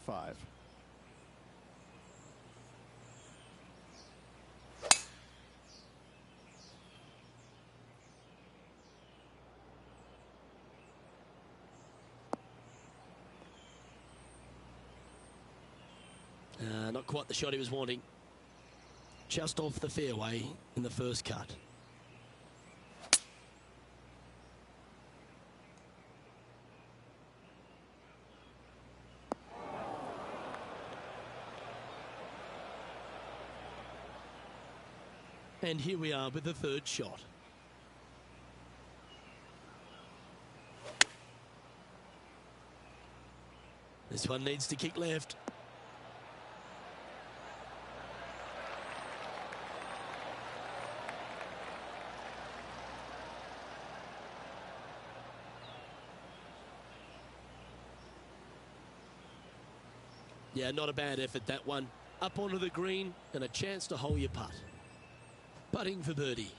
5. Not quite the shot he was wanting. Just off the fairway in the first cut. And here we are with the third shot. This one needs to kick left. Yeah, not a bad effort, that one. Up onto the green and a chance to hole your putt. Putting for birdie.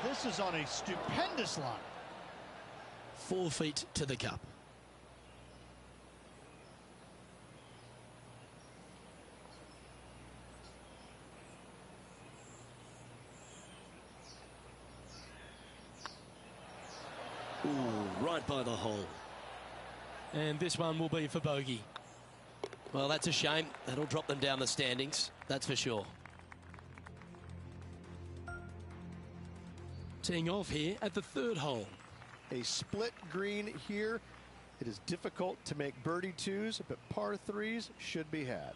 This is on a stupendous line. 4 feet to the cup. Ooh, right by the hole. And this one will be for bogey. Well, that's a shame. That'll drop them down the standings, that's for sure. Teeing off here at the third hole. A split green here. It is difficult to make birdie twos, but par threes should be had.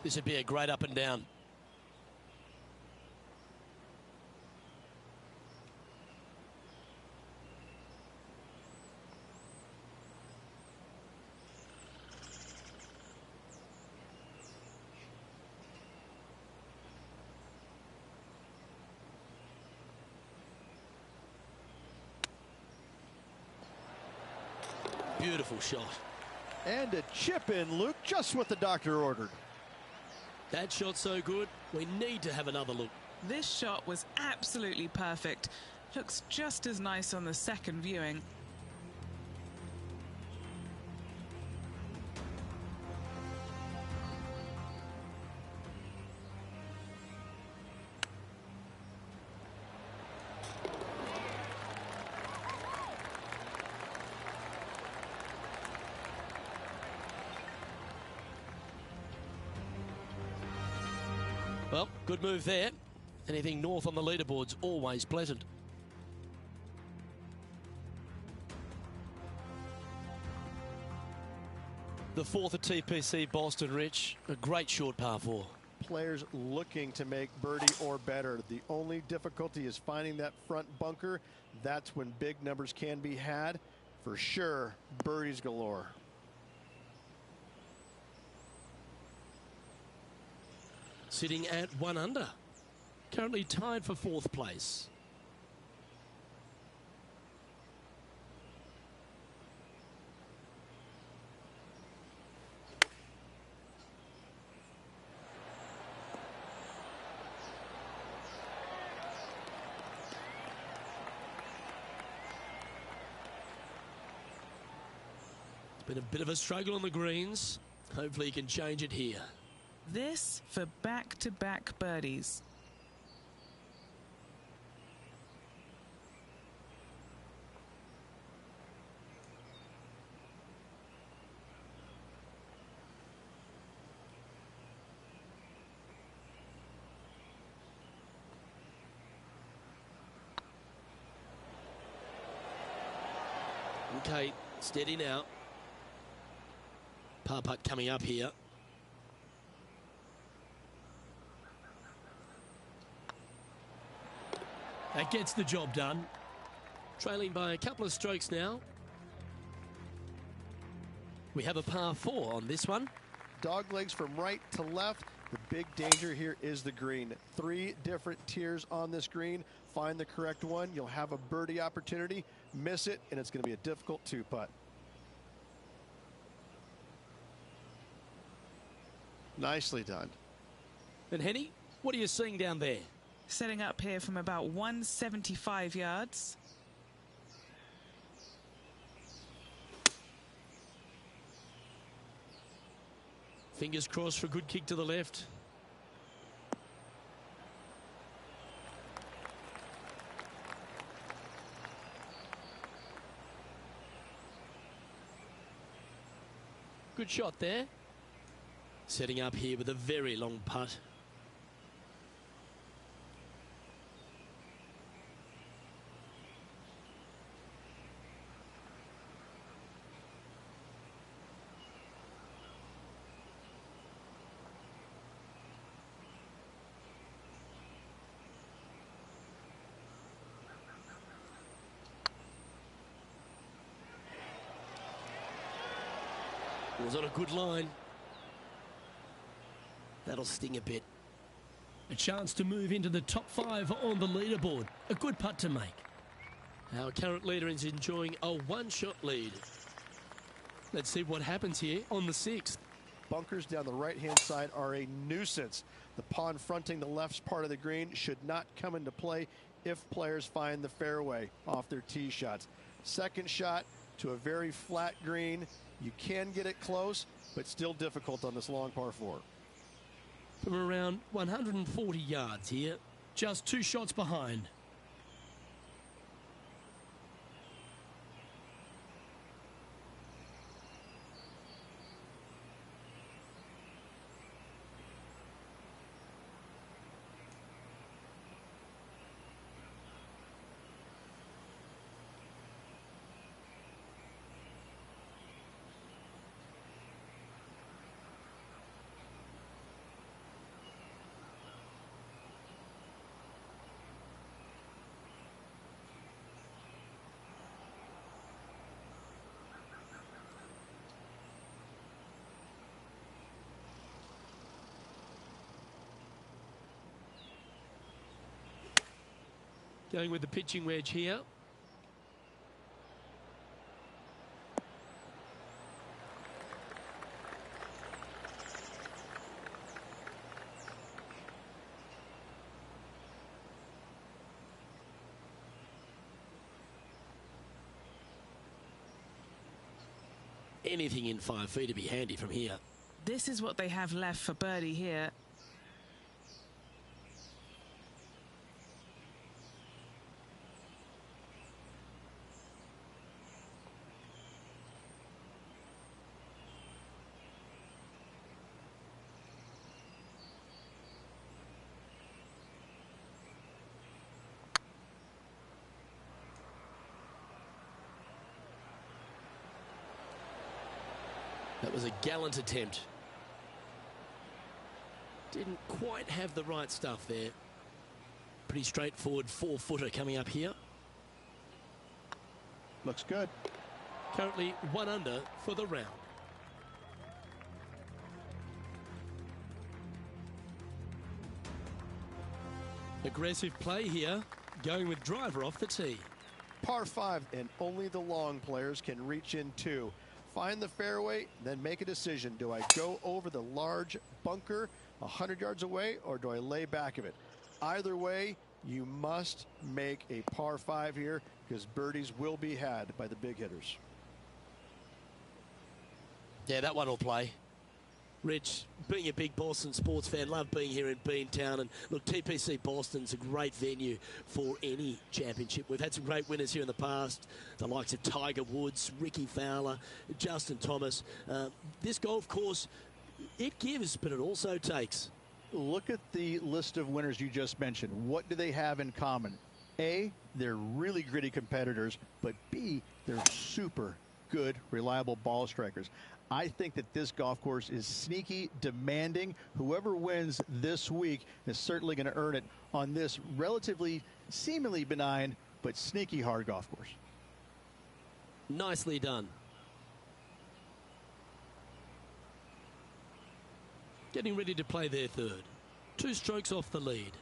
This would be a great up and down. Beautiful shot. And a chip in, Luke, just what the doctor ordered. That shot's so good, we need to have another look. This shot was absolutely perfect. Looks just as nice on the second viewing. Well, good move there. Anything north on the leaderboard's always pleasant. The fourth at TPC Boston, Rich. A great short par 4. Players looking to make birdie or better. The only difficulty is finding that front bunker. That's when big numbers can be had. For sure, birdies galore. sitting at 1 under. Currently tied for 4th place. Been a bit of a struggle on the greens. Hopefully he can change it here. This for back-to-back birdies. Okay, steady now. Par putt coming up here. That gets the job done. Trailing by a couple of strokes now. We have a par 4 on this one. Dog legs from right to left. The big danger here is the green. 3 different tiers on this green. Find the correct one. You'll have a birdie opportunity. Miss it, and it's going to be a difficult 2-putt. Nicely done. And Henny, what are you seeing down there? Setting up here from about 175 yards. Fingers crossed for a good kick to the left. Good shot there. Setting up here with a very long putt. Was on a good line. That'll sting a bit. A chance to move into the top 5 on the leaderboard. A good putt to make. Our current leader is enjoying a 1-shot lead. Let's see what happens here on the 6th. Bunkers down the right-hand side are a nuisance. The pond fronting the left part of the green should not come into play if players find the fairway off their tee shots. Second shot to a very flat green. You can get it close, but still difficult on this long par 4. From around 140 yards here, just 2 shots behind. Going with the pitching wedge here. Anything in 5 feet to be handy from here. This is what they have left for birdie here. That was a gallant attempt. Didn't quite have the right stuff there. Pretty straightforward 4-footer coming up here. Looks good. Currently 1 under for the round. Aggressive play here, going with driver off the tee. Par 5, and only the long players can reach in two. Find the fairway, then make a decision. Do I go over the large bunker 100 yards away, or do I lay back of it? Either way, you must make a par 5 here, because birdies will be had by the big hitters. Yeah, that one will play. Rich, being a big Boston sports fan, love being here in Beantown. And look, TPC Boston's a great venue for any championship. We've had some great winners here in the past, the likes of Tiger Woods, Ricky Fowler, Justin Thomas. This golf course, it gives, but it also takes. Look at the list of winners you just mentioned. What do they have in common? A, they're really gritty competitors, but B, they're super good, reliable ball strikers. I think that this golf course is sneaky, demanding. Whoever wins this week is certainly going to earn it on this relatively, seemingly benign, but sneaky hard golf course. Nicely done. Getting ready to play their third. 2 strokes off the lead.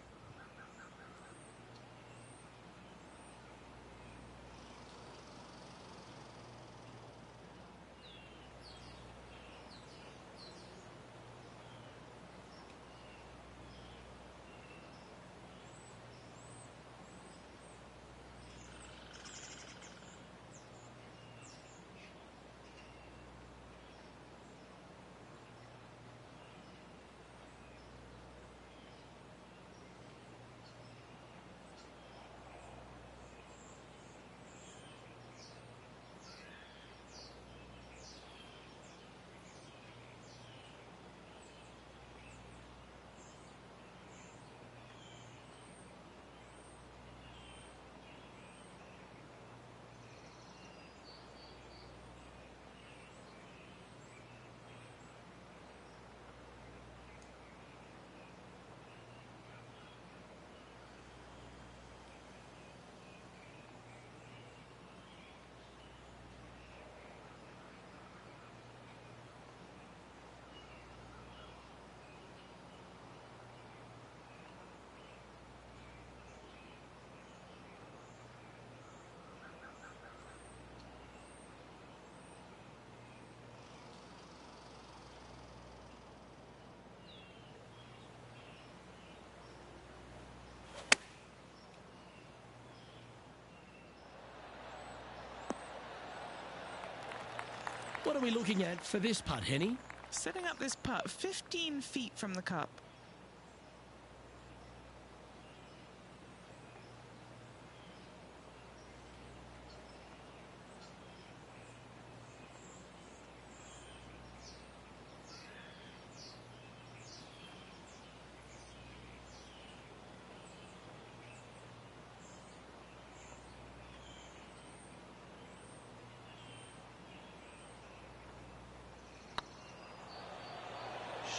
What are we looking at for this putt, Henny? Setting up this putt 15 feet from the cup.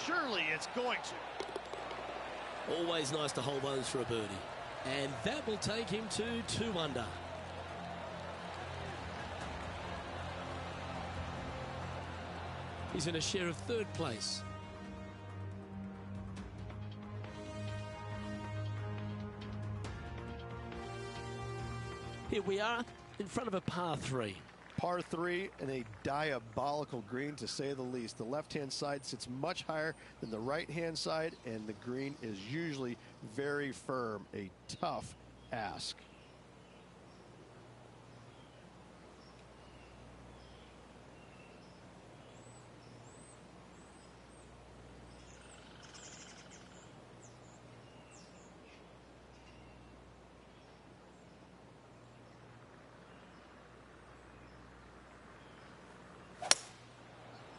Surely it's going to. Always nice to hold those for a birdie. And that will take him to 2 under. He's in a share of 3rd place. Here we are in front of a par 3. Par 3 and a diabolical green, to say the least. The left-hand side sits much higher than the right-hand side, and the green is usually very firm. A tough ask.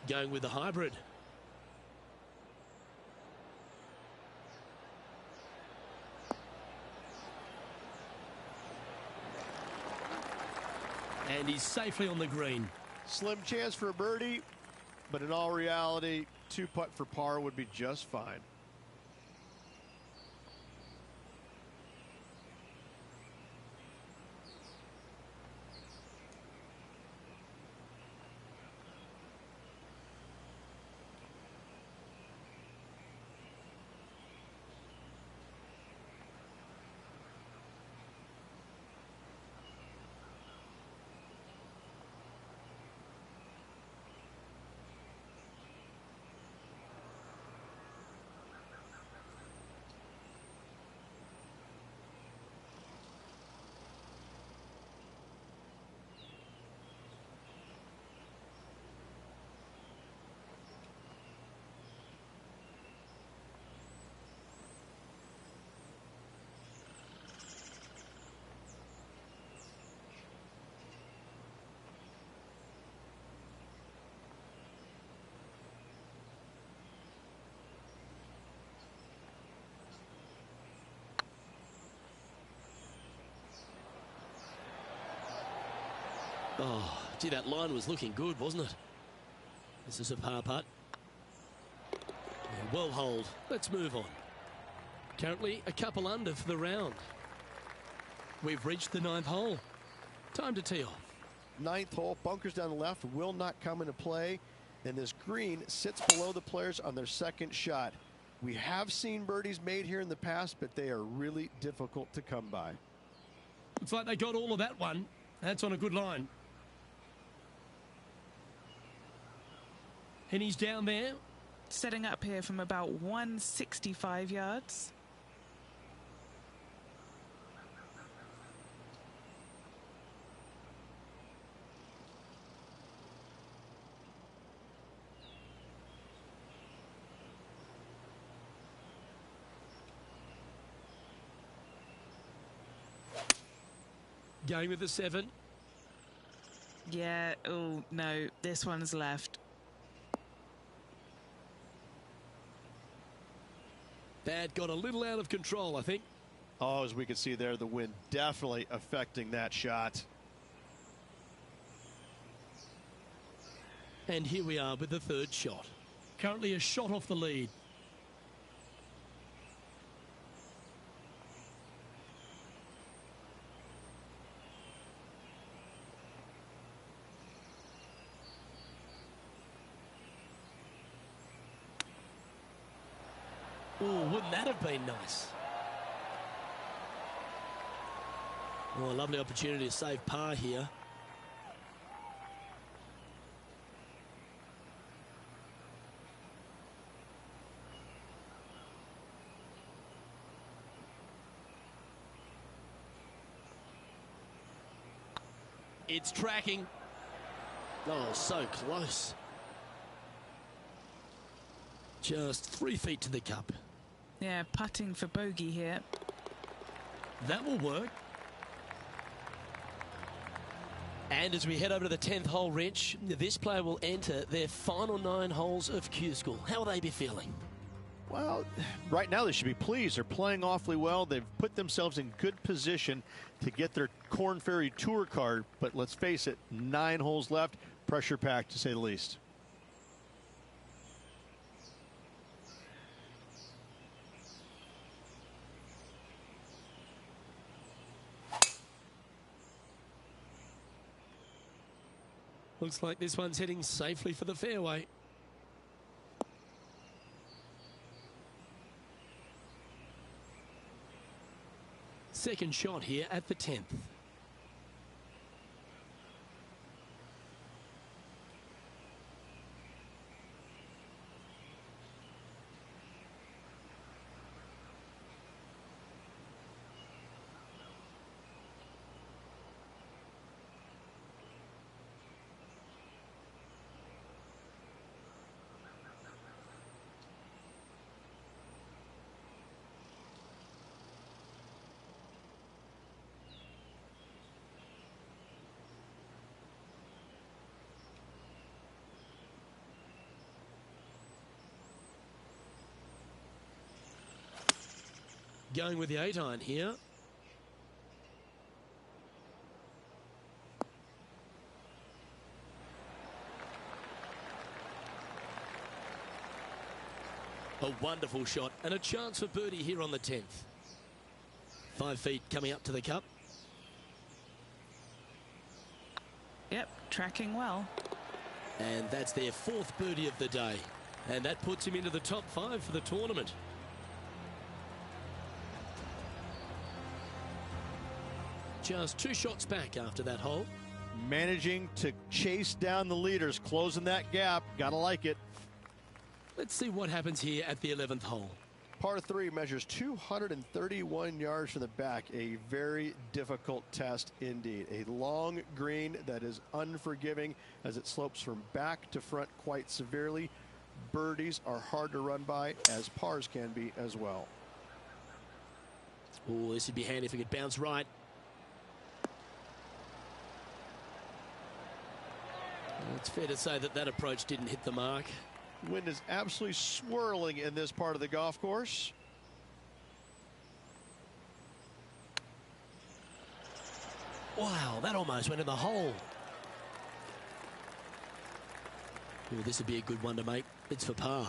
Going with the hybrid. And he's safely on the green. Slim chance for a birdie, but in all reality, 2-putt for par would be just fine. Oh, gee, that line was looking good, wasn't it? This is a par putt. Yeah, well holed. Let's move on. Currently a couple under for the round. We've reached the 9th hole. Time to tee off. 9th hole, bunkers down the left will not come into play, and this green sits below the players on their second shot. We have seen birdies made here in the past, but they are really difficult to come by. Looks like they got all of that one. That's on a good line. And he's down there. Setting up here from about 165 yards. Going with the 7. Yeah, oh no, this one's left. That got a little out of control, I think. Oh, as we can see there, the wind definitely affecting that shot. And here we are with the 3rd shot. Currently a shot off the lead. Oh, wouldn't that have been nice? Oh, a lovely opportunity to save par here. It's tracking. Oh, so close. Just 3 feet to the cup. Yeah, putting for bogey here. That will work. And as we head over to the 10th hole, Rich, this player will enter their final 9 holes of Q School. How will they be feeling? Well, right now they should be pleased. They're playing awfully well. They've put themselves in good position to get their Korn Ferry Tour card. But let's face it, 9 holes left. Pressure packed, to say the least. Looks like this one's heading safely for the fairway. Second shot here at the 10th. Going with the 8-iron here. A wonderful shot and a chance for birdie here on the 10th. 5 feet coming up to the cup. Yep, tracking well. And that's their 4th birdie of the day. And that puts him into the top 5 for the tournament. Just 2 shots back after that hole. Managing to chase down the leaders, closing that gap. Gotta like it. Let's see what happens here at the 11th hole. Par 3 measures 231 yards from the back. A very difficult test indeed. A long green that is unforgiving as it slopes from back to front quite severely. Birdies are hard to run by, as pars can be as well. Oh, this would be handy if it could bounce right. It's fair to say that that approach didn't hit the mark. Wind is absolutely swirling in this part of the golf course. Wow, that almost went in the hole. Ooh, this would be a good one to make. It's for par.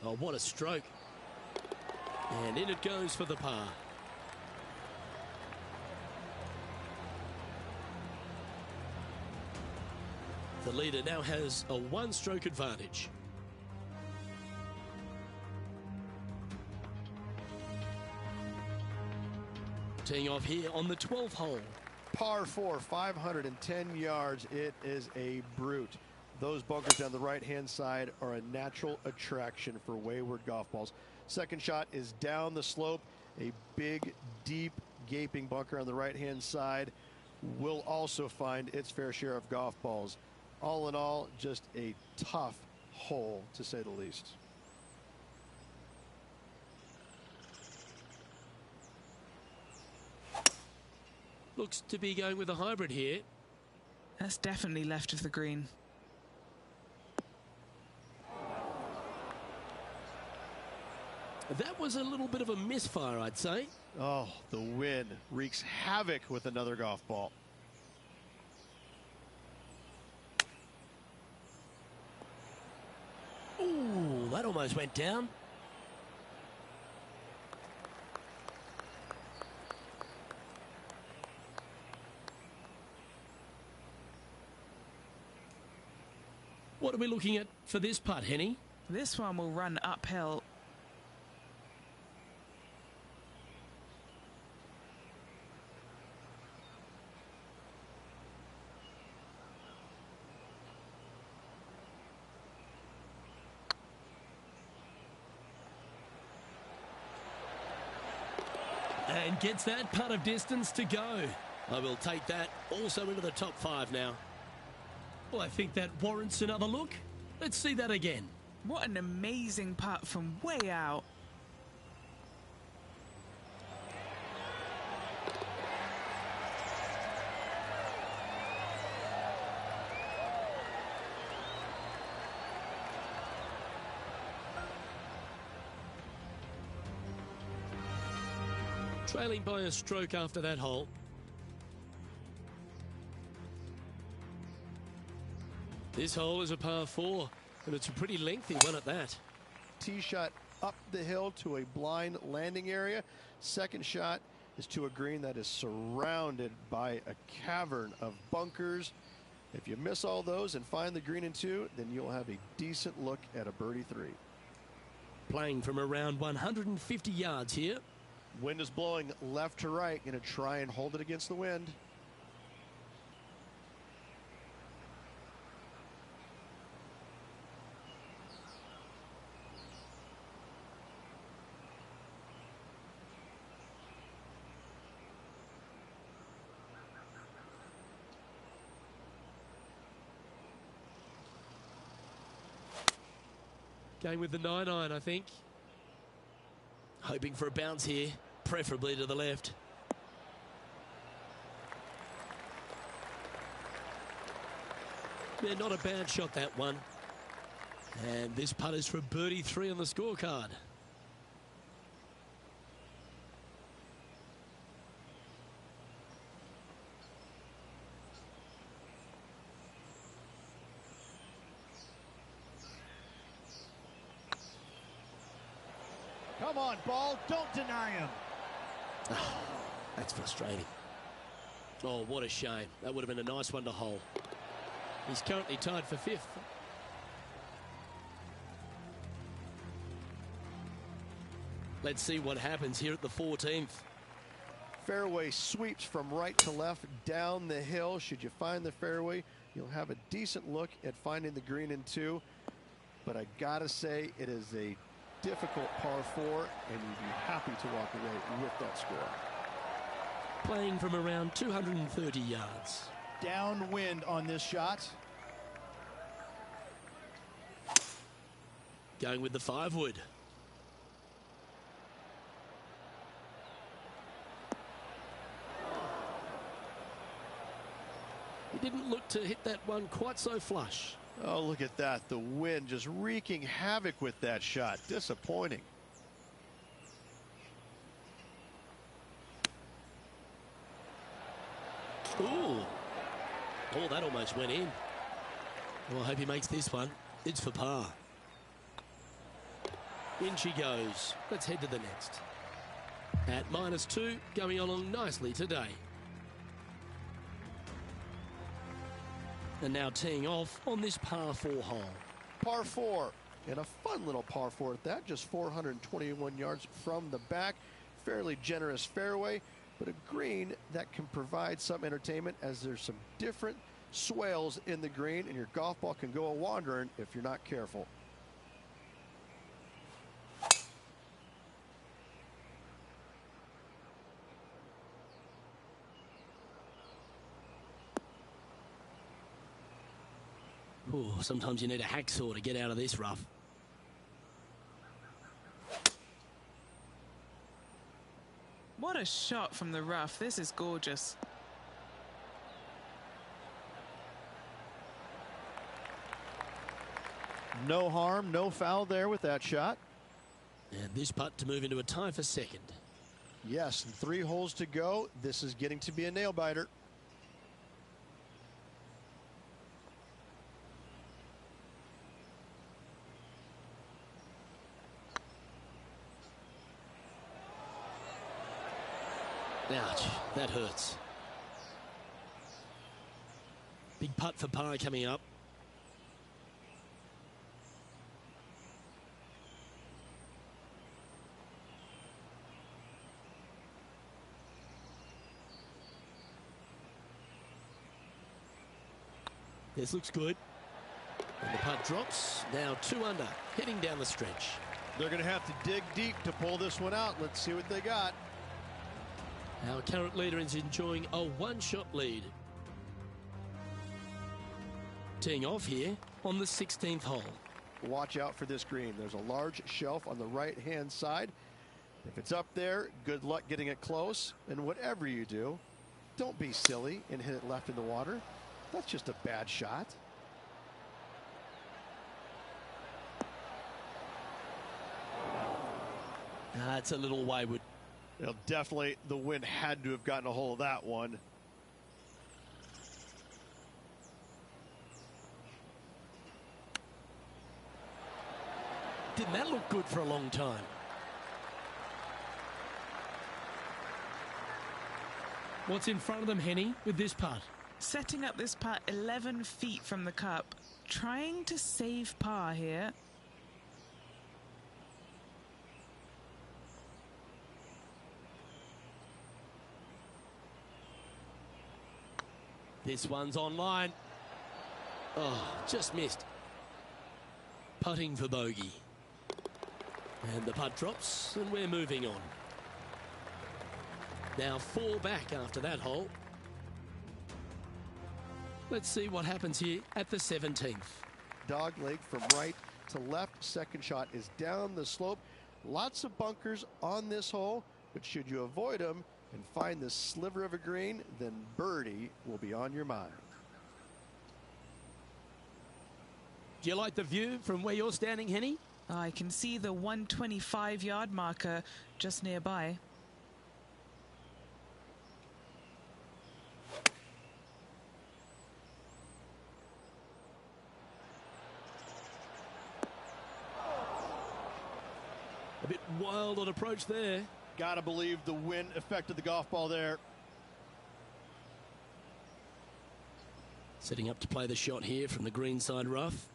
Oh, what a stroke. And in it goes for the par. The leader now has a one-stroke advantage. Teeing off here on the 12th hole. Par 4, 510 yards. It is a brute. Those bunkers down the right-hand side are a natural attraction for wayward golf balls. Second shot is down the slope. A big, deep, gaping bunker on the right-hand side will also find its fair share of golf balls. All in all, just a tough hole, to say the least. Looks to be going with a hybrid here. That's definitely left of the green. That was a little bit of a misfire, I'd say. Oh, the wind wreaks havoc with another golf ball. Ooh, that almost went down. What are we looking at for this putt, Henny? This one will run uphill. And gets that putt of distance to go. I will take that also into the top 5 now. Well, I think that warrants another look. Let's see that again. What an amazing putt from way out. Trailing by a stroke after that hole. This hole is a par 4, and it's a pretty lengthy one at that. Tee shot up the hill to a blind landing area. Second shot is to a green that is surrounded by a cavern of bunkers. If you miss all those and find the green in 2, then you'll have a decent look at a birdie 3. Playing from around 150 yards here. Wind is blowing left to right. Going to try and hold it against the wind. Going with the 9-iron, I think. Hoping for a bounce here, preferably to the left. Yeah, not a bad shot, that one. And this putt is for birdie 3 on the scorecard. Come on, ball. Don't deny him. Oh, that's frustrating. Oh, what a shame. That would have been a nice one to hole. He's currently tied for 5th. Let's see what happens here at the 14th. Fairway sweeps from right to left down the hill. Should you find the fairway, you'll have a decent look at finding the green in 2. But I gotta say, it is a difficult par 4, and you'd be happy to walk away with that score. Playing from around 230 yards. Downwind on this shot. Going with the 5-wood. didn't look to hit that one quite so flush. Oh, look at that. The wind just wreaking havoc with that shot. Disappointing. Ooh. Oh, that almost went in. Well, I hope he makes this one. It's for par. In she goes. Let's head to the next. At -2, going along nicely today. And now teeing off on this par 4 hole. Par 4, and a fun little par 4 at that, just 421 yards from the back. Fairly generous fairway, but a green that can provide some entertainment as there's some different swales in the green, and your golf ball can go a-wandering if you're not careful. Ooh, sometimes you need a hacksaw to get out of this rough. What a shot from the rough. This is gorgeous. No harm, no foul there with that shot. And this putt to move into a tie for second. Yes, and 3 holes to go. This is getting to be a nail-biter. Ouch, that hurts. Big putt for par coming up. This looks good. And the putt drops. Now 2 under, heading down the stretch. They're going to have to dig deep to pull this one out. Let's see what they got. Our current leader is enjoying a 1-shot lead. Teeing off here on the 16th hole. Watch out for this green. There's a large shelf on the right-hand side. If it's up there, good luck getting it close. And whatever you do, don't be silly and hit it left in the water. That's just a bad shot. It's a little wayward. Definitely the wind had to have gotten a hold of that one. Didn't that look good for a long time? What's in front of them, Henny, with this putt? Setting up this putt 11 feet from the cup. Trying to save par here. This one's online. Oh, just missed. Putting for bogey. And the putt drops, and we're moving on. Now 4 back after that hole. Let's see what happens here at the 17th. Dog leg from right to left. Second shot is down the slope. Lots of bunkers on this hole, but should you avoid them and find this sliver of a green, then birdie will be on your mind. Do you like the view from where you're standing, Henny? I can see the 125-yard marker just nearby. A bit wild on approach there. Gotta believe the wind affected the golf ball there. Setting up to play the shot here from the greenside rough.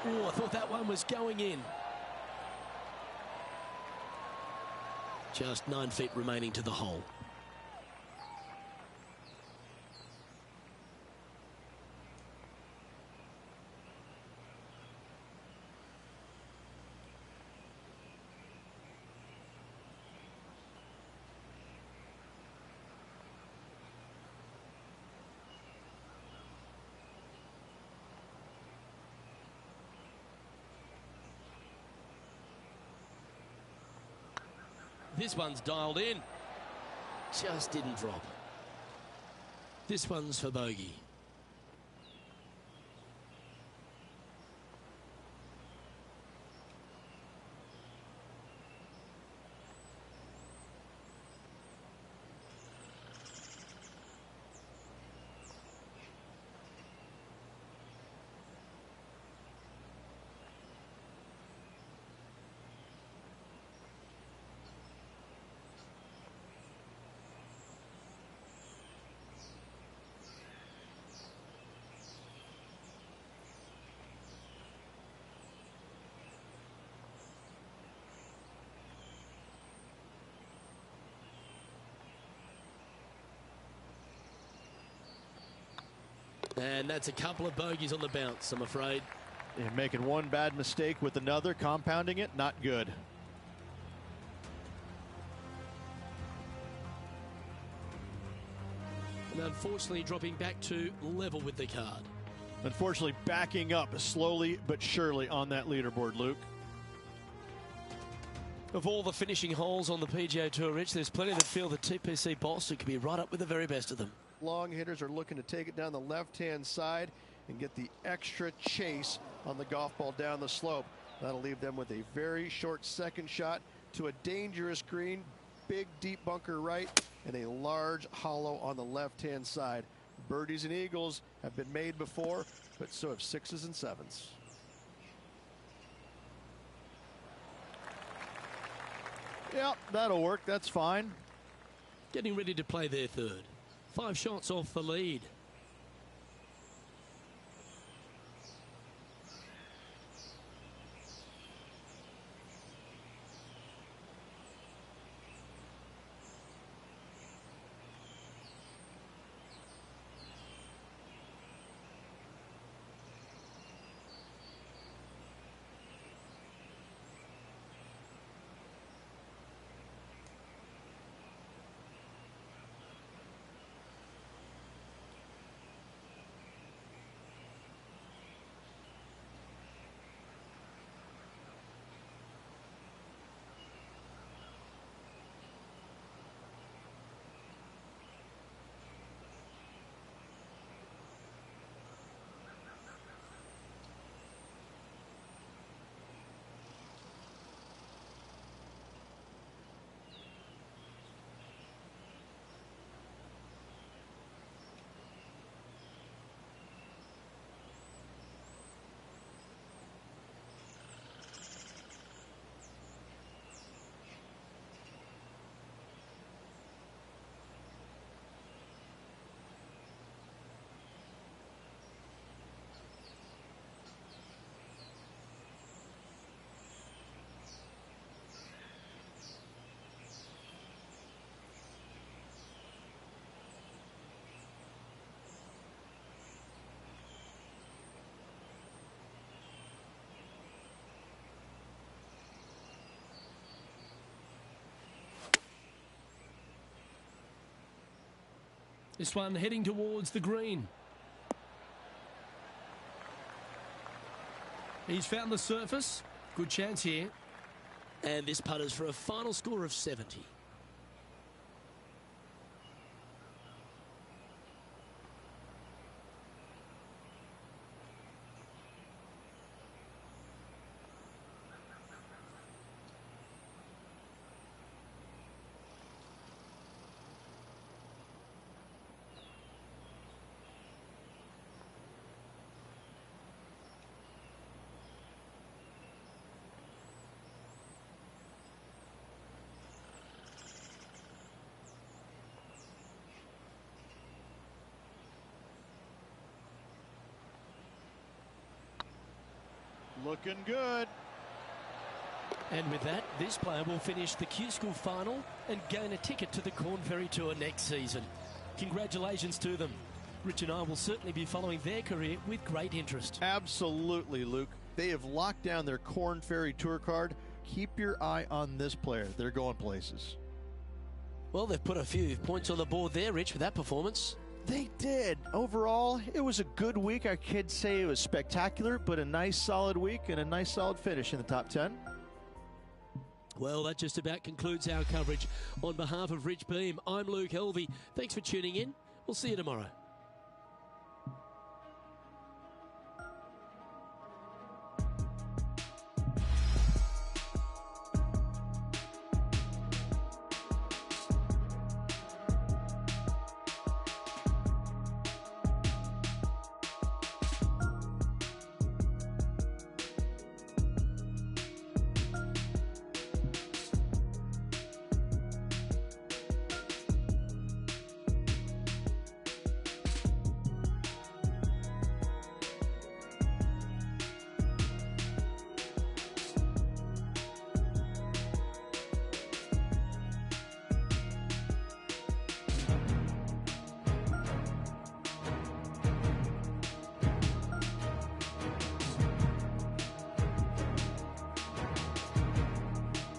Oh, I thought that one was going in. Just 9 feet remaining to the hole. This one's dialed in. Just didn't drop. This one's for bogey. And that's a couple of bogeys on the bounce, I'm afraid. And making one bad mistake with another, compounding it, not good. And unfortunately dropping back to level with the card. Unfortunately backing up slowly but surely on that leaderboard, Luke. Of all the finishing holes on the PGA Tour, Rich, there's plenty that feel that TPC Boston could be right up with the very best of them. Long hitters are looking to take it down the left-hand side and get the extra chase on the golf ball down the slope. That'll leave them with a very short second shot to a dangerous green, big deep bunker right, and a large hollow on the left-hand side. Birdies and eagles have been made before, but so have sixes and sevens. Yeah, that'll work. That's fine. Getting ready to play their third. 5 shots off the lead. This one heading towards the green. He's found the surface. Good chance here. And this putter's for a final score of 70. Looking good. And with that, this player will finish the Q School final and gain a ticket to the Corn Ferry Tour next season. Congratulations to them. Rich and I will certainly be following their career with great interest. Absolutely, Luke. They have locked down their Corn Ferry Tour card. Keep your eye on this player. They're going places. Well, they've put a few points on the board there, Rich, with that performance. They did. Overall, it was a good week. I can't say it was spectacular, but a nice solid week and a nice solid finish in the top 10. Well, that just about concludes our coverage. On behalf of Rich Beam, I'm Luke Helvey. Thanks for tuning in. We'll see you tomorrow.